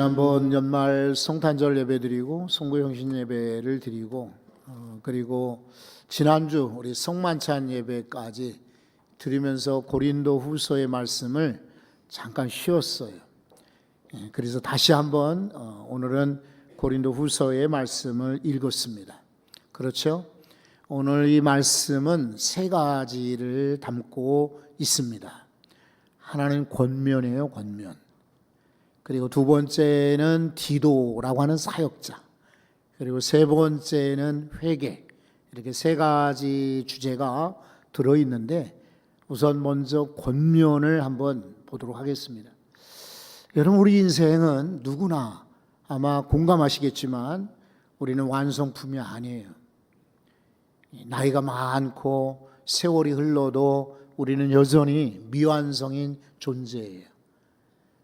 한번 연말 성탄절 예배 드리고 송구영신 예배를 드리고 그리고 지난주 우리 성만찬 예배까지 드리면서 고린도 후서의 말씀을 잠깐 쉬었어요. 그래서 다시 한번 오늘은 고린도 후서의 말씀을 읽었습니다. 그렇죠? 오늘 이 말씀은 세 가지를 담고 있습니다. 하나는 권면이에요, 권면. 그리고 두 번째는 디도라고 하는 사역자, 그리고 세 번째는 회개. 이렇게 세 가지 주제가 들어있는데 우선 먼저 권면을 한번 보도록 하겠습니다. 여러분, 우리 인생은 누구나 아마 공감하시겠지만 우리는 완성품이 아니에요. 나이가 많고 세월이 흘러도 우리는 여전히 미완성인 존재예요.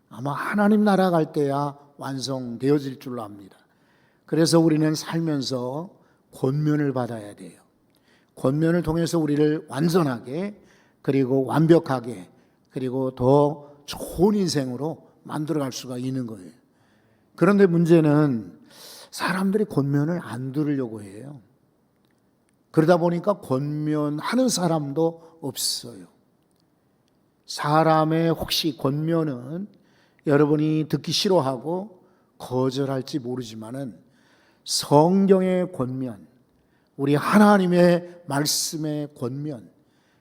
아마 하나님 나라 갈 때야 완성되어질 줄로 압니다. 그래서 우리는 살면서 권면을 받아야 돼요. 권면을 통해서 우리를 완전하게, 그리고 완벽하게, 그리고 더 좋은 인생으로 만들어갈 수가 있는 거예요. 그런데 문제는 사람들이 권면을 안 들으려고 해요. 그러다 보니까 권면하는 사람도 없어요. 사람의 혹시 권면은 여러분이 듣기 싫어하고 거절할지 모르지만은 성경의 권면, 우리 하나님의 말씀의 권면,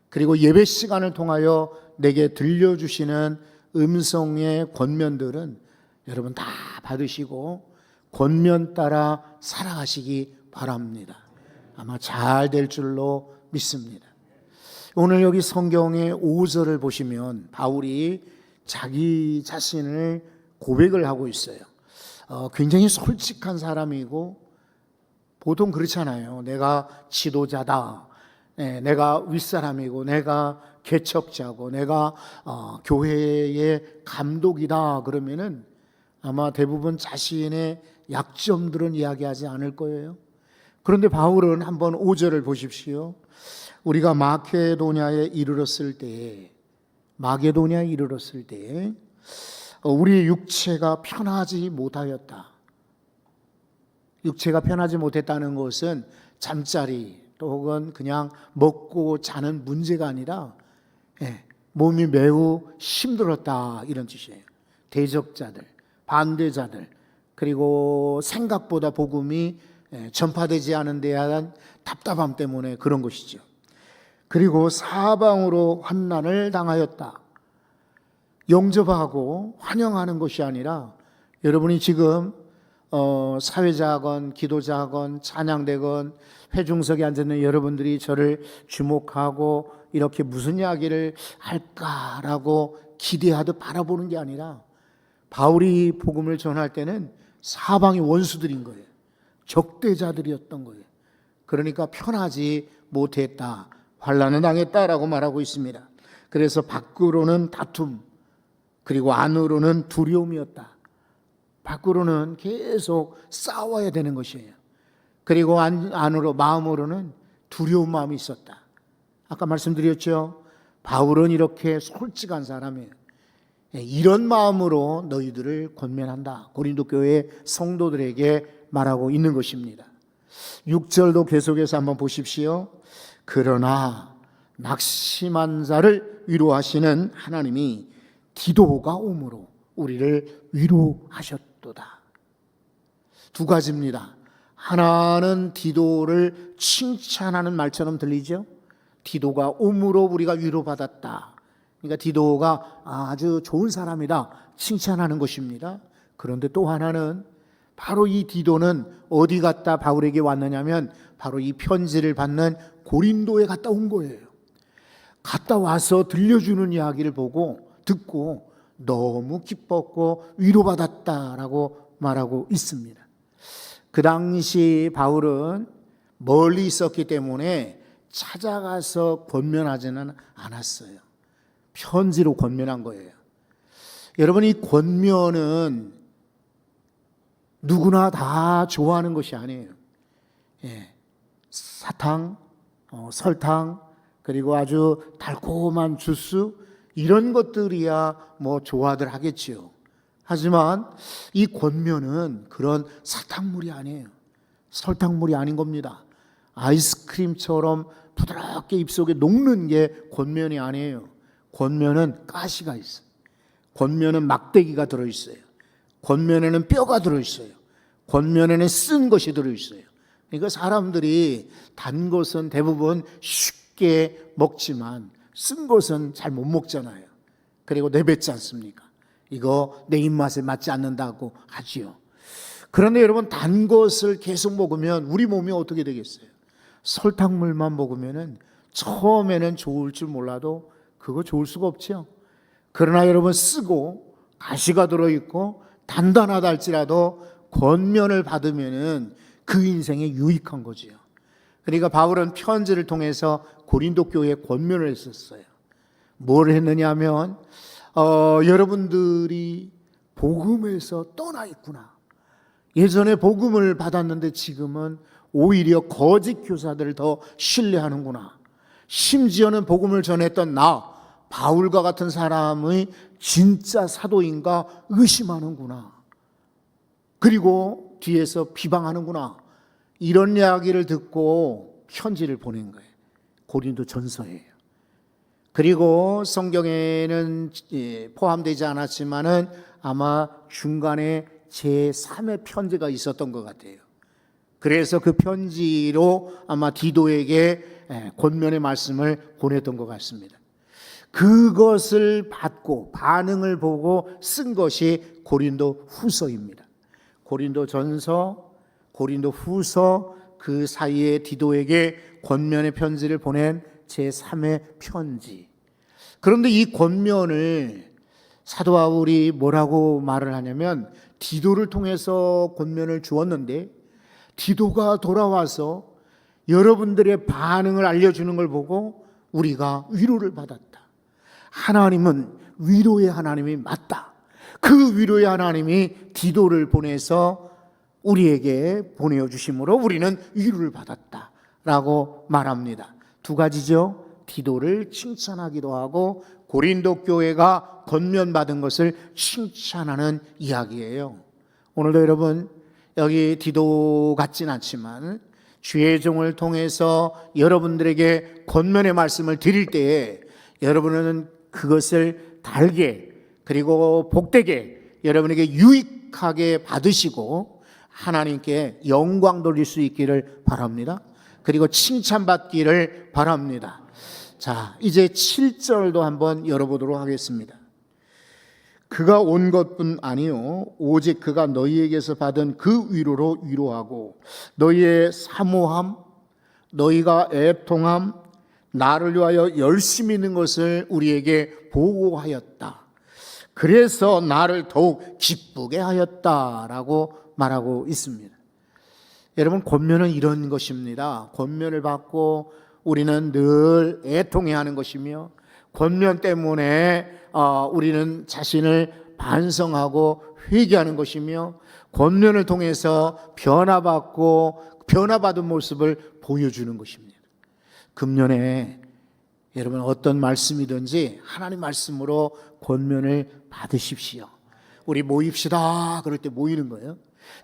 그리고 예배 시간을 통하여 내게 들려주시는 음성의 권면들은 여러분 다 받으시고 권면 따라 살아가시기 바랍니다. 아마 잘 될 줄로 믿습니다. 오늘 여기 성경의 5절을 보시면 바울이 자기 자신을 고백을 하고 있어요. 굉장히 솔직한 사람이고, 보통 그렇잖아요. 내가 지도자다, 내가 윗사람이고, 내가 개척자고, 내가 교회의 감독이다 그러면은 아마 대부분 자신의 약점들은 이야기하지 않을 거예요. 그런데 바울은 한번 5절을 보십시오. 우리가 마게도냐에 이르렀을 때에 우리 육체가 편하지 못하였다. 육체가 편하지 못했다는 것은 잠자리 또 혹은 그냥 먹고 자는 문제가 아니라 몸이 매우 힘들었다, 이런 뜻이에요. 대적자들, 반대자들, 그리고 생각보다 복음이 전파되지 않은 데에 대한 답답함 때문에 그런 것이죠. 그리고 사방으로 환난을 당하였다. 영접하고 환영하는 것이 아니라 여러분이 지금 사회자건 기도자건 찬양대건 회중석에 앉아있는 여러분들이 저를 주목하고 이렇게 무슨 이야기를 할까라고 기대하듯 바라보는 게 아니라 바울이 복음을 전할 때는 사방이 원수들인 거예요. 적대자들이었던 거예요. 그러니까 편하지 못했다, 환난을 당했다라고 말하고 있습니다. 그래서 밖으로는 다툼, 그리고 안으로는 두려움이었다. 밖으로는 계속 싸워야 되는 것이에요. 그리고 안으로, 마음으로는 두려운 마음이 있었다. 아까 말씀드렸죠. 바울은 이렇게 솔직한 사람이에요. 이런 마음으로 너희들을 권면한다, 고린도 교회 성도들에게 말하고 있는 것입니다. 6절도 계속해서 한번 보십시오. 그러나 낙심한 자를 위로하시는 하나님이 디도가 오므로 우리를 위로하셨도다. 두 가지입니다. 하나는 디도를 칭찬하는 말처럼 들리죠. 디도가 오므로 우리가 위로받았다. 그러니까 디도가 아주 좋은 사람이다, 칭찬하는 것입니다. 그런데 또 하나는 바로 이 디도는 어디 갔다 바울에게 왔느냐면 바로 이 편지를 받는 고린도에 갔다 온 거예요. 갔다 와서 들려주는 이야기를 듣고 너무 기뻤고 위로받았다라고 말하고 있습니다. 그 당시 바울은 멀리 있었기 때문에 찾아가서 권면하지는 않았어요. 편지로 권면한 거예요. 여러분, 이 권면은 누구나 다 좋아하는 것이 아니에요. 사탕, 설탕, 그리고 아주 달콤한 주스, 이런 것들이야 뭐 좋아들 하겠지요. 하지만 이 권면은 그런 사탕물이 아니에요. 설탕물이 아닌 겁니다. 아이스크림처럼 부드럽게 입속에 녹는 게 권면이 아니에요. 권면은 가시가 있어요. 권면은 막대기가 들어있어요. 권면에는 뼈가 들어있어요. 권면에는 쓴 것이 들어있어요. 그러니까 사람들이 단 것은 대부분 쉽게 먹지만 쓴 것은 잘 못 먹잖아요. 그리고 내뱉지 않습니까? 이거 내 입맛에 맞지 않는다고 하지요. 그런데 여러분, 단 것을 계속 먹으면 우리 몸이 어떻게 되겠어요? 설탕물만 먹으면은 처음에는 좋을 줄 몰라도 그거 좋을 수가 없죠. 그러나 여러분, 쓰고 가시가 들어있고 단단하다 할지라도 권면을 받으면은 그 인생에 유익한 거지요. 그러니까 바울은 편지를 통해서 고린도 교회에 권면을 했었어요. 뭘 했느냐 하면 여러분들이 복음에서 떠나 있구나. 예전에 복음을 받았는데 지금은 오히려 거짓 교사들을 더 신뢰하는구나. 심지어는 복음을 전했던 나 바울과 같은 사람의 진짜 사도인가 의심하는구나. 그리고 뒤에서 비방하는구나. 이런 이야기를 듣고 편지를 보낸 거예요. 고린도 전서예요. 그리고 성경에는 포함되지 않았지만은 아마 중간에 제3의 편지가 있었던 것 같아요. 그래서 그 편지로 아마 디도에게 권면의 말씀을 보냈던 것 같습니다. 그것을 받고 반응을 보고 쓴 것이 고린도 후서입니다. 고린도 전서, 고린도 후서, 그 사이에 디도에게 권면의 편지를 보낸 제3의 편지. 그런데 이 권면을 사도 바울이 뭐라고 말을 하냐면, 디도를 통해서 권면을 주었는데 디도가 돌아와서 여러분들의 반응을 알려주는 걸 보고 우리가 위로를 받았다. 하나님은 위로의 하나님이 맞다. 그 위로의 하나님이 디도를 보내서 우리에게 보내주심으로 우리는 위로를 받았다 라고 말합니다. 두 가지죠. 디도를 칭찬하기도 하고 고린도 교회가 권면받은 것을 칭찬하는 이야기예요. 오늘도 여러분, 여기 디도 같진 않지만 주의 종을 통해서 여러분들에게 권면의 말씀을 드릴 때에 여러분은 그것을 달게, 그리고 복되게, 여러분에게 유익하게 받으시고 하나님께 영광 돌릴 수 있기를 바랍니다. 그리고 칭찬받기를 바랍니다. 자, 이제 7절도 한번 열어보도록 하겠습니다. 그가 온 것뿐 아니요 오직 그가 너희에게서 받은 그 위로로 위로하고 너희의 사모함, 너희가 애통함, 나를 위하여 열심히 있는 것을 우리에게 보고하였다. 그래서 나를 더욱 기쁘게 하였다라고 말하고 있습니다. 여러분, 권면은 이런 것입니다. 권면을 받고 우리는 늘 애통해하는 것이며, 권면 때문에 우리는 자신을 반성하고 회개하는 것이며, 권면을 통해서 변화받은 모습을 보여주는 것입니다. 금년에 여러분, 어떤 말씀이든지 하나님 말씀으로 권면을 받으십시오. 우리 모입시다 그럴 때 모이는 거예요.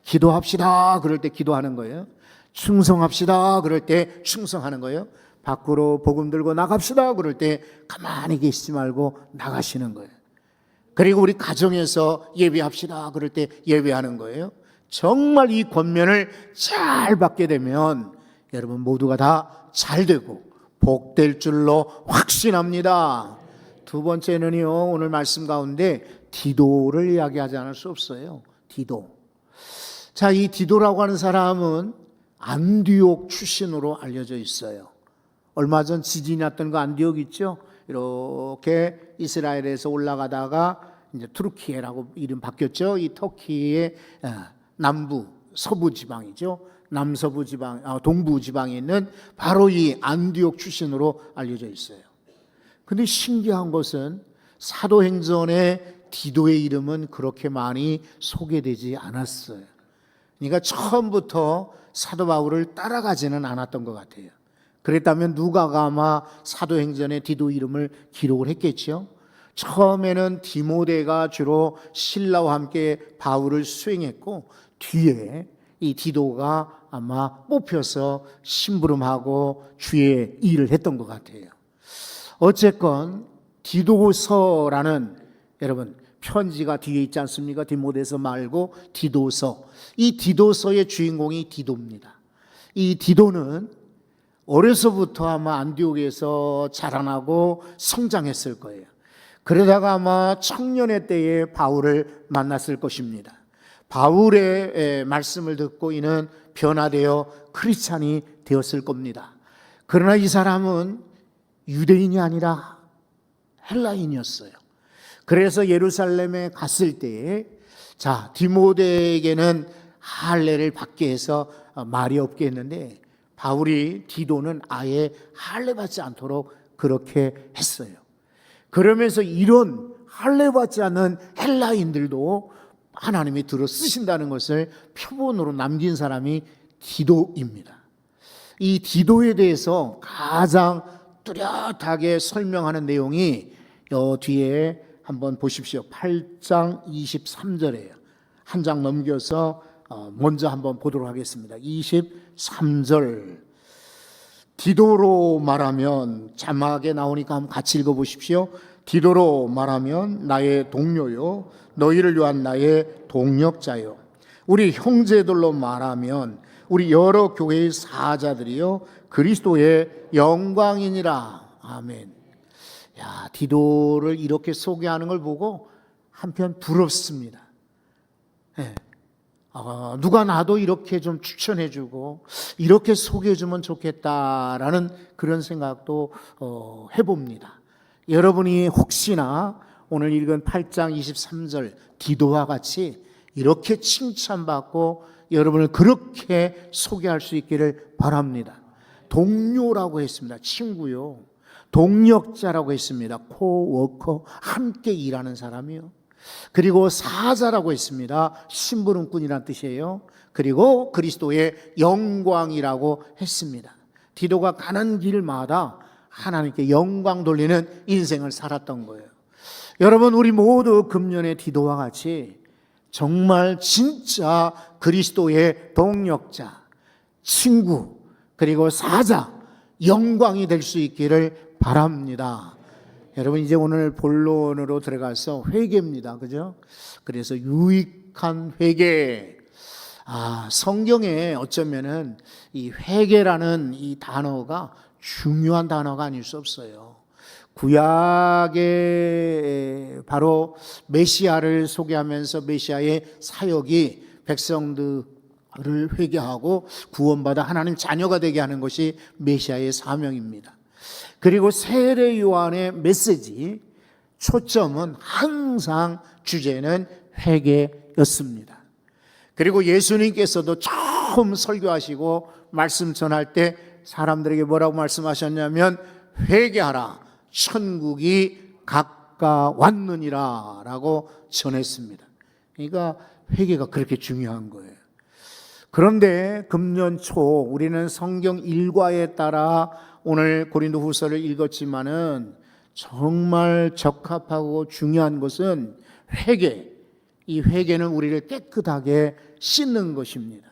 기도합시다 그럴 때 기도하는 거예요. 충성합시다 그럴 때 충성하는 거예요. 밖으로 복음 들고 나갑시다 그럴 때 가만히 계시지 말고 나가시는 거예요. 그리고 우리 가정에서 예배합시다 그럴 때 예배하는 거예요. 정말 이 권면을 잘 받게 되면 여러분 모두가 다 잘 되고 복될 줄로 확신합니다. 두 번째는요, 오늘 말씀 가운데 디도를 이야기하지 않을 수 없어요. 디도. 자, 이 디도라고 하는 사람은 안디옥 출신으로 알려져 있어요. 얼마 전 지진이 났던 거 안디옥 있죠? 이렇게 이스라엘에서 올라가다가 이제 투르키예라고 이름 바뀌었죠. 이 터키의 남부 서부 지방이죠. 남서부 지방, 동부 지방에 있는 바로 이 안디옥 출신으로 알려져 있어요. 근데 신기한 것은 사도행전에 디도의 이름은 그렇게 많이 소개되지 않았어요. 그러니까 처음부터 사도 바울을 따라가지는 않았던 것 같아요. 그랬다면 누가가 아마 사도행전에 디도 이름을 기록을 했겠죠. 처음에는 디모데가 주로 실라와 함께 바울을 수행했고, 뒤에 이 디도가 아마 뽑혀서 심부름하고 주의 일을 했던 것 같아요. 어쨌건 디도서라는, 여러분, 편지가 뒤에 있지 않습니까? 디모데서 말고 디도서. 이 디도서의 주인공이 디도입니다. 이 디도는 어려서부터 아마 안디옥에서 자라나고 성장했을 거예요. 그러다가 아마 청년의 때에 바울을 만났을 것입니다. 바울의 말씀을 듣고 이는 변화되어 크리스찬이 되었을 겁니다. 그러나 이 사람은 유대인이 아니라 헬라인이었어요. 그래서 예루살렘에 갔을 때에, 자, 디모데에게는 할례를 받게 해서 말이 없게 했는데, 바울이 디도는 아예 할례 받지 않도록 그렇게 했어요. 그러면서 이런 할례 받지 않는 헬라인들도 하나님이 들어 쓰신다는 것을 표본으로 남긴 사람이 디도입니다. 이 디도에 대해서 가장 뚜렷하게 설명하는 내용이 요 뒤에 한번 보십시오. 8장 23절이에요. 한 장 넘겨서 먼저 한번 보도록 하겠습니다. 23절. 디도로 말하면, 자막에 나오니까 한번 같이 읽어보십시오. 디도로 말하면 나의 동료요, 너희를 위한 나의 동력자요. 우리 형제들로 말하면 우리 여러 교회의 사자들이요, 그리스도의 영광이니라. 아멘. 야, 디도를 이렇게 소개하는 걸 보고 한편 부럽습니다. 네. 누가 나도 이렇게 좀 추천해주고 이렇게 소개해주면 좋겠다라는 그런 생각도 해봅니다. 여러분이 혹시나 오늘 읽은 8장 23절 디도와 같이 이렇게 칭찬받고 여러분을 그렇게 소개할 수 있기를 바랍니다. 동료라고 했습니다. 친구요. 동력자라고 했습니다. 코워커, 함께 일하는 사람이요. 그리고 사자라고 했습니다. 심부름꾼이란 뜻이에요. 그리고 그리스도의 영광이라고 했습니다. 디도가 가는 길마다 하나님께 영광 돌리는 인생을 살았던 거예요. 여러분, 우리 모두 금년의 디도와 같이 정말 진짜 그리스도의 동력자, 친구, 그리고 사자, 영광이 될 수 있기를 바랍니다. 여러분, 이제 오늘 본론으로 들어가서 회개입니다. 그죠? 그래서 유익한 회개. 성경에 어쩌면은 이 회개라는 이 단어가 중요한 단어가 아닐 수 없어요. 구약에 바로 메시아를 소개하면서 메시아의 사역이 백성들을 회개하고 구원받아 하나님 자녀가 되게 하는 것이 메시아의 사명입니다. 그리고 세례 요한의 메시지, 초점은 항상 주제는 회개였습니다. 그리고 예수님께서도 처음 설교하시고 말씀 전할 때 사람들에게 뭐라고 말씀하셨냐면 회개하라, 천국이 가까웠느니라 라고 전했습니다. 그러니까 회개가 그렇게 중요한 거예요. 그런데 금년 초 우리는 성경 일과에 따라 오늘 고린도후서를 읽었지만은 정말 적합하고 중요한 것은 회개. 이 회개는 우리를 깨끗하게 씻는 것입니다.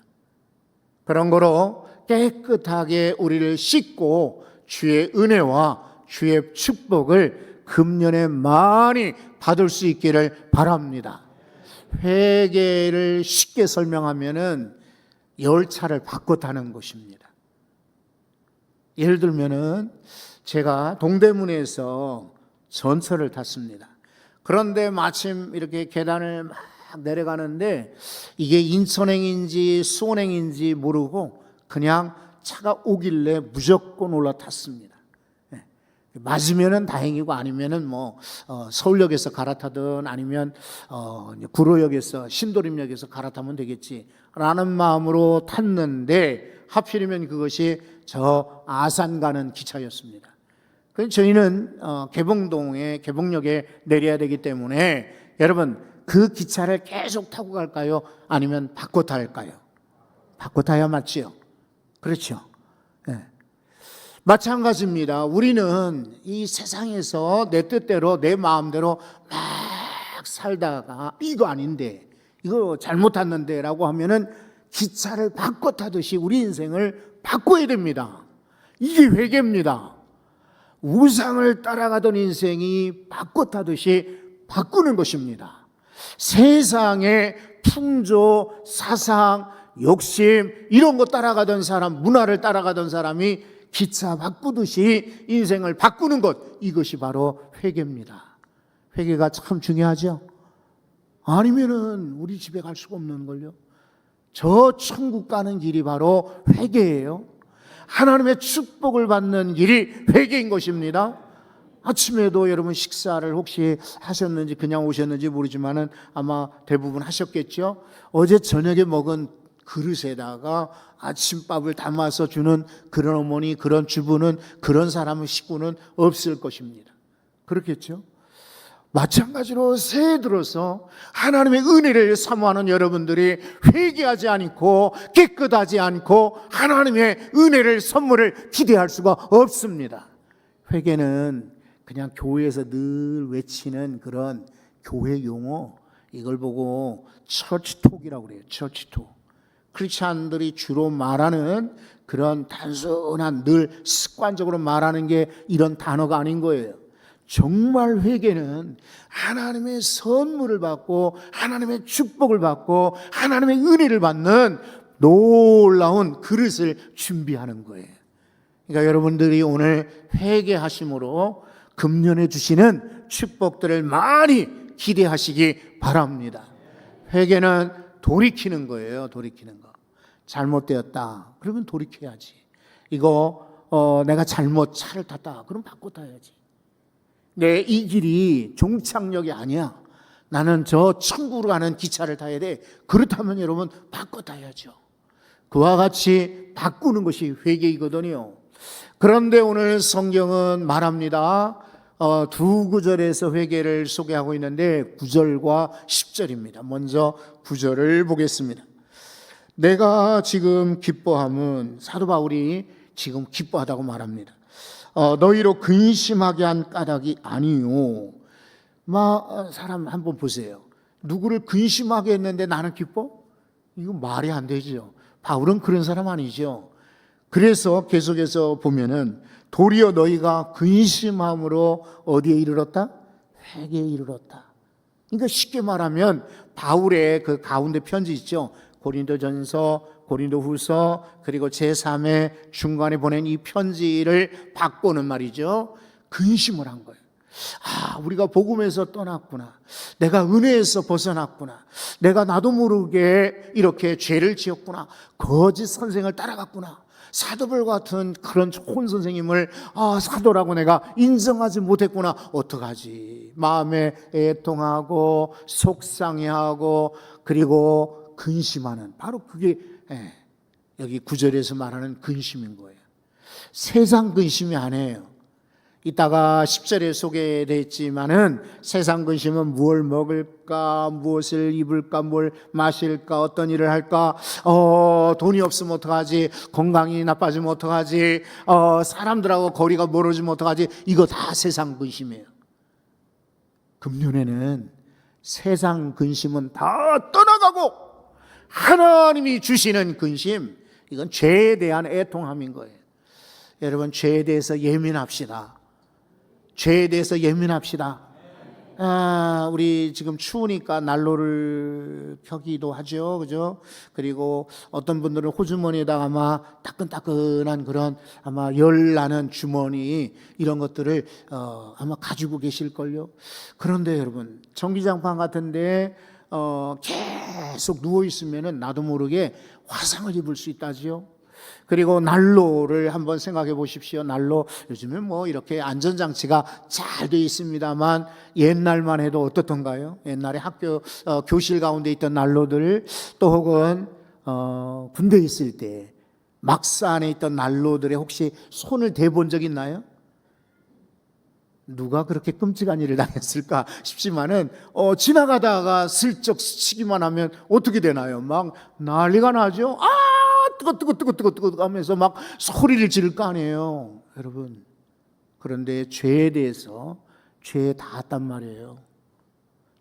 그런 거로 깨끗하게 우리를 씻고 주의 은혜와 주의 축복을 금년에 많이 받을 수 있기를 바랍니다. 회개를 쉽게 설명하면은 열차를 바꿔 타는 것입니다. 예를 들면은 제가 동대문에서 전철을 탔습니다. 그런데 마침 이렇게 계단을 막 내려가는데 이게 인천행인지 수원행인지 모르고 그냥 차가 오길래 무조건 올라탔습니다. 맞으면은 다행이고 아니면은 서울역에서 갈아타든 아니면 구로역에서 신도림역에서 갈아타면 되겠지라는 마음으로 탔는데 하필이면 그것이 저 아산 가는 기차였습니다. 그래서 저희는 개봉역에 내려야 되기 때문에 여러분 그 기차를 계속 타고 갈까요? 아니면 바꿔 탈까요? 바꿔 타야 맞지요. 그렇죠. 네. 마찬가지입니다. 우리는 이 세상에서 내 뜻대로 내 마음대로 막 살다가 이거 아닌데, 이거 잘못 탔는데 라고 하면은 기차를 바꿔 타듯이 우리 인생을 바꿔야 됩니다. 이게 회개입니다. 우상을 따라가던 인생이 바꿔 타듯이 바꾸는 것입니다. 세상의 풍조, 사상, 욕심 이런 거 따라가던 사람, 문화를 따라가던 사람이 기차 바꾸듯이 인생을 바꾸는 것, 이것이 바로 회개입니다. 회개가 참 중요하죠. 아니면은 우리 집에 갈 수가 없는 걸요. 저 천국 가는 길이 바로 회개예요. 하나님의 축복을 받는 길이 회개인 것입니다. 아침에도 여러분 식사를 혹시 하셨는지 그냥 오셨는지 모르지만은 아마 대부분 하셨겠죠. 어제 저녁에 먹은 그릇에다가 아침밥을 담아서 주는 그런 어머니, 그런 주부는, 그런 사람의 식구는 없을 것입니다. 그렇겠죠? 마찬가지로 새해 들어서 하나님의 은혜를 사모하는 여러분들이 회개하지 않고 깨끗하지 않고 하나님의 은혜를, 선물을 기대할 수가 없습니다. 회개는 그냥 교회에서 늘 외치는 그런 교회 용어, 이걸 보고 처치톡이라고 그래요. 처치톡. 크리스찬들이 주로 말하는 그런 단순한, 늘 습관적으로 말하는 게 이런 단어가 아닌 거예요. 정말 회개는 하나님의 선물을 받고 하나님의 축복을 받고 하나님의 은혜를 받는 놀라운 그릇을 준비하는 거예요. 그러니까 여러분들이 오늘 회개하심으로 금년에 주시는 축복들을 많이 기대하시기 바랍니다. 회개는 돌이키는 거예요. 돌이키는 거. 잘못되었다. 그러면 돌이켜야지. 이거 내가 잘못 차를 탔다. 그럼 바꿔 타야지. 내 이 길이 종착역이 아니야. 나는 저 천국으로 가는 기차를 타야 돼. 그렇다면 여러분 바꿔 타야죠. 그와 같이 바꾸는 것이 회개이거든요. 그런데 오늘 성경은 말합니다. 두 구절에서 회개를 소개하고 있는데 9절과 10절입니다. 먼저 9절을 보겠습니다. 내가 지금 기뻐함은, 사도 바울이 지금 기뻐하다고 말합니다. 너희로 근심하게 한 까닭이 아니요. 사람 한번 보세요. 누구를 근심하게 했는데 나는 기뻐? 이거 말이 안 되죠. 바울은 그런 사람 아니죠. 그래서 계속해서 보면은 도리어 너희가 근심함으로 어디에 이르렀다? 회개에 이르렀다. 그러니까 쉽게 말하면 바울의 그 가운데 편지 있죠. 고린도전서, 고린도후서, 그리고 제3의 중간에 보낸 이 편지를 바꾸는 말이죠. 근심을 한 거예요. 우리가 복음에서 떠났구나. 내가 은혜에서 벗어났구나. 내가 나도 모르게 이렇게 죄를 지었구나. 거짓 선생을 따라갔구나. 사도벌 같은 그런 좋은 선생님을 사도라고 내가 인정하지 못했구나. 어떡하지? 마음에 애통하고 속상해하고 그리고 근심하는, 바로 그게 여기 9절에서 말하는 근심인 거예요. 세상 근심이 아니에요. 이따가 10절에 소개됐지만은 세상 근심은 무엇을 먹을까, 무엇을 입을까, 뭘 마실까, 어떤 일을 할까, 돈이 없으면 어떡하지, 건강이 나빠지면 어떡하지, 사람들하고 거리가 멀어지면 어떡하지. 이거 다 세상 근심이에요. 금년에는 세상 근심은 다 떠나가고 하나님이 주시는 근심, 이건 죄에 대한 애통함인 거예요. 여러분, 죄에 대해서 예민합시다. 죄에 대해서 예민합시다. 우리 지금 추우니까 난로를 켜기도 하죠. 그죠? 그리고 어떤 분들은 호주머니에다가 아마 따끈따끈한 그런 아마 열 나는 주머니 이런 것들을 아마 가지고 계실걸요. 그런데 여러분, 전기장판 같은데 계속 누워 있으면은 나도 모르게 화상을 입을 수 있다지요. 그리고 난로를 한번 생각해 보십시오. 난로, 요즘은 뭐 이렇게 안전장치가 잘 되어 있습니다만 옛날만 해도 어떻던가요? 옛날에 학교 교실 가운데 있던 난로들, 또 혹은 군대에 있을 때 막사 안에 있던 난로들에 혹시 손을 대본 적 있나요? 누가 그렇게 끔찍한 일을 당했을까 싶지만은 지나가다가 슬쩍 스치기만 하면 어떻게 되나요? 막 난리가 나죠. 뜨거 하면서 막 소리를 지를 거 아니에요. 여러분, 그런데 죄에 대해서 죄에 닿았단 말이에요.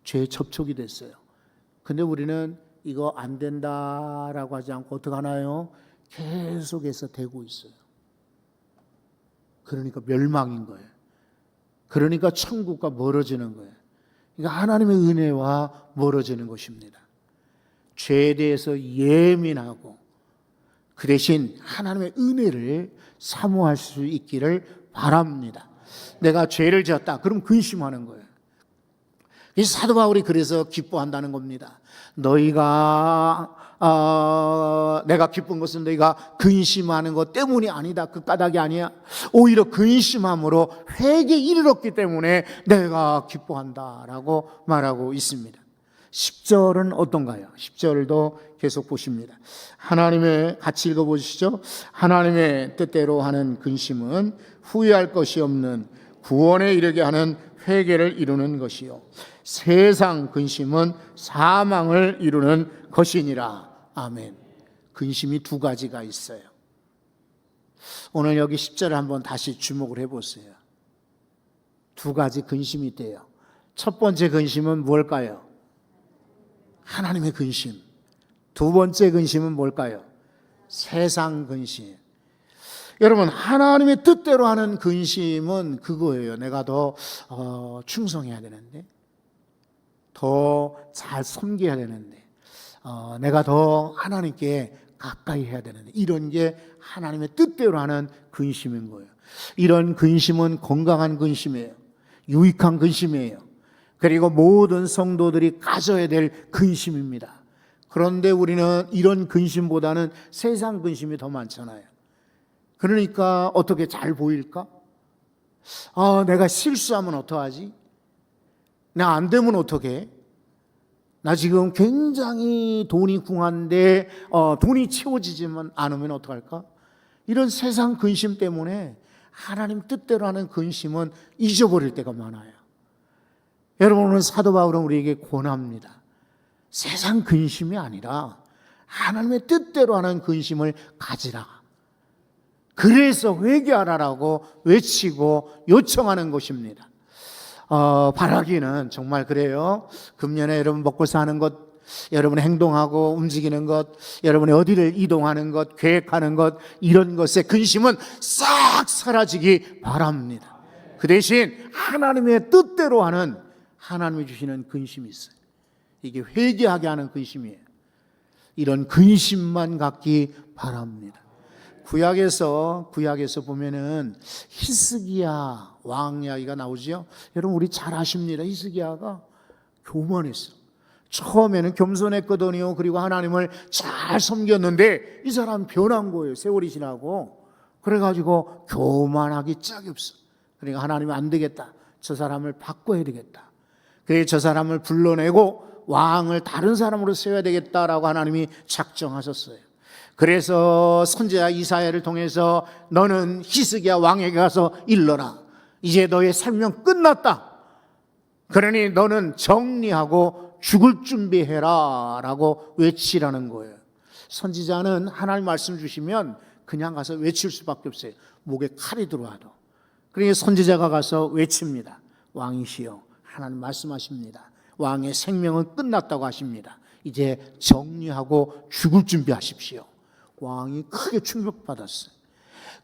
죄에 접촉이 됐어요. 근데 우리는 이거 안 된다라고 하지 않고 어떻게 하나요? 계속해서 되고 있어요. 그러니까 멸망인 거예요. 그러니까 천국과 멀어지는 거예요. 그러니까 하나님의 은혜와 멀어지는 것입니다. 죄에 대해서 예민하고 그 대신 하나님의 은혜를 사모할 수 있기를 바랍니다. 내가 죄를 지었다. 그럼 근심하는 거예요. 사도 바울이 그래서 기뻐한다는 겁니다. 너희가 내가 기쁜 것은 너희가 근심하는 것 때문이 아니다. 그 까닭이 아니야. 오히려 근심함으로 회개에 이르렀기 때문에 내가 기뻐한다라고 말하고 있습니다. 10절은 어떤가요? 10절도 계속 보십니다. 하나님의, 같이 읽어보시죠. 하나님의 뜻대로 하는 근심은 후회할 것이 없는 구원에 이르게 하는 회개를 이루는 것이요, 세상 근심은 사망을 이루는 것이니라. 아멘. 근심이 두 가지가 있어요. 오늘 여기 10절을 한번 다시 주목을 해보세요. 두 가지 근심이 있대요. 첫 번째 근심은 뭘까요? 하나님의 근심. 두 번째 근심은 뭘까요? 세상 근심. 여러분, 하나님의 뜻대로 하는 근심은 그거예요. 내가 더 충성해야 되는데, 더 잘 섬겨야 되는데, 내가 더 하나님께 가까이 해야 되는데, 이런 게 하나님의 뜻대로 하는 근심인 거예요. 이런 근심은 건강한 근심이에요. 유익한 근심이에요. 그리고 모든 성도들이 가져야 될 근심입니다. 그런데 우리는 이런 근심보다는 세상 근심이 더 많잖아요. 그러니까 어떻게 잘 보일까? 내가 실수하면 어떡하지? 나 안 되면 어떡해? 나 지금 굉장히 돈이 궁한데 돈이 채워지지만 않으면 어떡할까? 이런 세상 근심 때문에 하나님 뜻대로 하는 근심은 잊어버릴 때가 많아요. 여러분, 오늘 사도 바울은 우리에게 권합니다. 세상 근심이 아니라 하나님의 뜻대로 하는 근심을 가지라. 그래서 회개하라라고 외치고 요청하는 것입니다. 바라기는 정말 그래요. 금년에 여러분 먹고 사는 것, 여러분이 행동하고 움직이는 것, 여러분이 어디를 이동하는 것, 계획하는 것, 이런 것의 근심은 싹 사라지기 바랍니다. 그 대신 하나님의 뜻대로 하는, 하나님이 주시는 근심이 있어요. 이게 회개하게 하는 근심이에요. 이런 근심만 갖기 바랍니다. 구약에서 보면은 히스기야 왕 이야기가 나오죠. 여러분, 우리 잘 아십니다. 히스기야가 교만했어. 처음에는 겸손했거든요. 그리고 하나님을 잘 섬겼는데 이 사람 변한 거예요. 세월이 지나고. 그래가지고 교만하기 짝이 없어. 그러니까 하나님이 안 되겠다. 저 사람을 바꿔야 되겠다. 그래서 저 사람을 불러내고 왕을 다른 사람으로 세워야 되겠다라고 하나님이 작정하셨어요. 그래서 선지자 이사야를 통해서 너는 히스기야 왕에게 가서 일러라. 이제 너의 생명 끝났다. 그러니 너는 정리하고 죽을 준비해라 라고 외치라는 거예요. 선지자는 하나님 말씀 주시면 그냥 가서 외칠 수밖에 없어요. 목에 칼이 들어와도. 그러니 선지자가 가서 외칩니다. 왕이시여, 하나님 말씀하십니다. 왕의 생명은 끝났다고 하십니다. 이제 정리하고 죽을 준비하십시오. 왕이 크게 충격받았어요.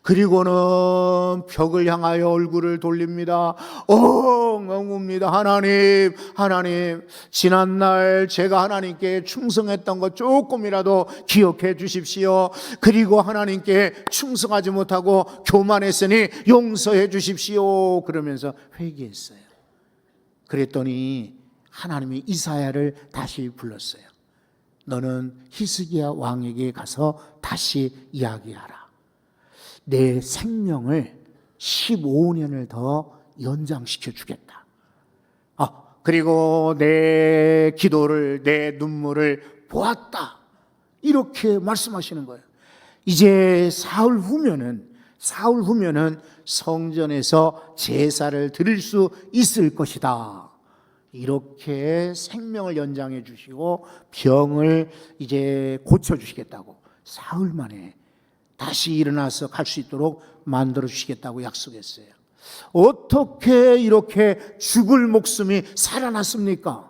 그리고는 벽을 향하여 얼굴을 돌립니다. 엉웁니다. 하나님, 지난날 제가 하나님께 충성했던 것 조금이라도 기억해 주십시오. 그리고 하나님께 충성하지 못하고 교만했으니 용서해 주십시오. 그러면서 회개했어요. 그랬더니 하나님이 이사야를 다시 불렀어요. 너는 히스기야 왕에게 가서 다시 이야기하라. 내 생명을 15년을 더 연장시켜 주겠다. 그리고 내 기도를, 내 눈물을 보았다. 이렇게 말씀하시는 거예요. 이제 사흘 후면은 성전에서 제사를 드릴 수 있을 것이다. 이렇게 생명을 연장해 주시고 병을 이제 고쳐 주시겠다고 사흘 만에 다시 일어나서 갈 수 있도록 만들어 주시겠다고 약속했어요. 어떻게 이렇게 죽을 목숨이 살아났습니까?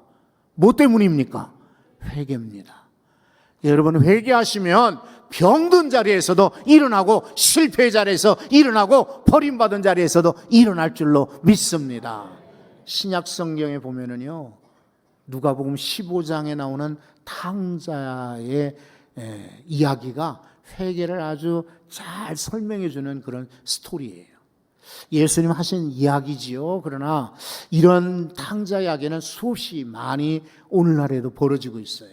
뭐 때문입니까? 회개입니다. 여러분, 회개하시면 병든 자리에서도 일어나고 실패의 자리에서 일어나고 버림받은 자리에서도 일어날 줄로 믿습니다. 신약 성경에 보면은요, 누가복음 15장에 나오는 탕자의 이야기가 회개를 아주 잘 설명해 주는 그런 스토리예요. 예수님 하신 이야기지요. 그러나 이런 탕자 이야기는 수없이 많이 오늘날에도 벌어지고 있어요.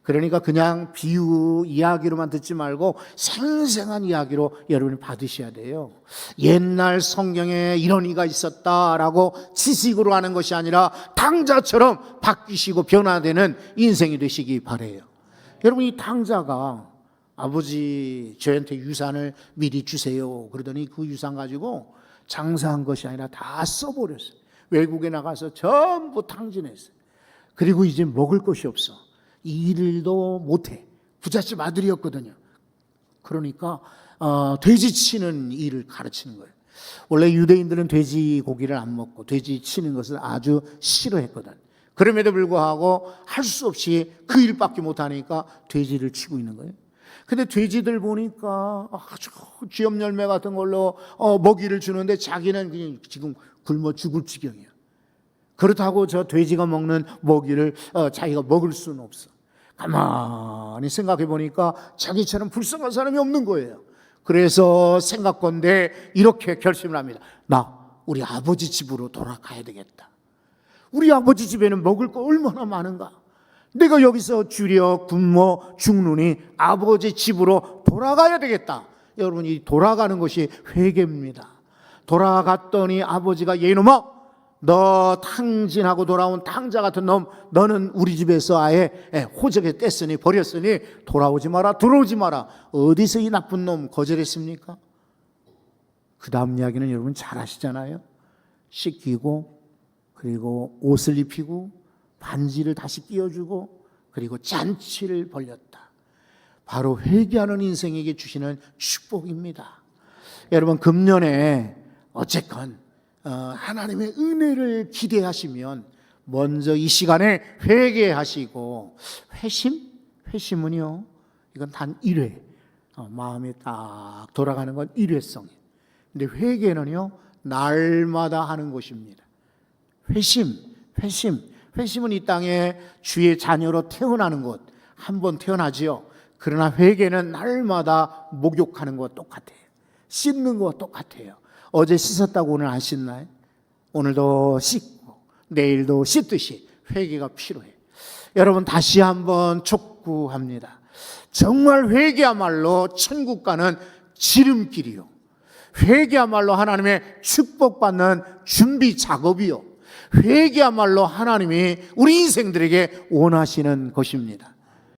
그러니까 그냥 비유 이야기로만 듣지 말고 생생한 이야기로 여러분이 받으셔야 돼요. 옛날 성경에 이런 이가 있었다라고 지식으로 하는 것이 아니라 탕자처럼 바뀌시고 변화되는 인생이 되시기 바라요. 여러분, 이 탕자가 아버지 저한테 유산을 미리 주세요 그러더니 그 유산 가지고 장사한 것이 아니라 다 써버렸어요. 외국에 나가서 전부 탕진했어요. 그리고 이제 먹을 것이 없어. 일도 못해. 부잣집 아들이었거든요. 그러니까 돼지 치는 일을 가르치는 거예요. 원래 유대인들은 돼지 고기를 안 먹고 돼지 치는 것을 아주 싫어했거든. 그럼에도 불구하고 할 수 없이 그 일밖에 못하니까 돼지를 치고 있는 거예요. 근데 돼지들 보니까 아주 쥐염 열매 같은 걸로 먹이를 주는데 자기는 그냥 지금 굶어 죽을 지경이야. 그렇다고 저 돼지가 먹는 먹이를 자기가 먹을 수는 없어. 가만히 생각해 보니까 자기처럼 불쌍한 사람이 없는 거예요. 그래서 생각건대 이렇게 결심을 합니다. 나 우리 아버지 집으로 돌아가야 되겠다. 우리 아버지 집에는 먹을 거 얼마나 많은가. 내가 여기서 줄여 굶어 죽느니 아버지 집으로 돌아가야 되겠다. 여러분, 이 돌아가는 것이 회개입니다. 돌아갔더니 아버지가 이놈아, 너 탕진하고 돌아온 탕자 같은 놈, 너는 우리 집에서 아예 호적에 뗐으니 버렸으니 돌아오지 마라, 들어오지 마라. 어디서 이 나쁜 놈 거절했습니까? 그 다음 이야기는 여러분 잘 아시잖아요. 씻기고 그리고 옷을 입히고 반지를 다시 끼워주고 그리고 잔치를 벌렸다. 바로 회개하는 인생에게 주시는 축복입니다. 여러분, 금년에 어쨌건 하나님의 은혜를 기대하시면 먼저 이 시간에 회개하시고, 회심은요, 이건 단 1회, 마음이 딱 돌아가는 건 일회성이에요. 근데 회개는요, 날마다 하는 것입니다. 회심은 이 땅에 주의 자녀로 태어나는 것, 한 번 태어나지요. 그러나 회개는 날마다 목욕하는 것 똑같아요. 씻는 것 똑같아요. 어제 씻었다고 오늘 안 씻나요? 오늘도 씻고 내일도 씻듯이 회개가 필요해요. 여러분, 다시 한번 촉구합니다. 정말 회개야말로 천국 가는 지름길이요, 회개야말로 하나님의 축복받는 준비 작업이요, 회개야말로 하나님이 우리 인생들에게 원하시는 것입니다.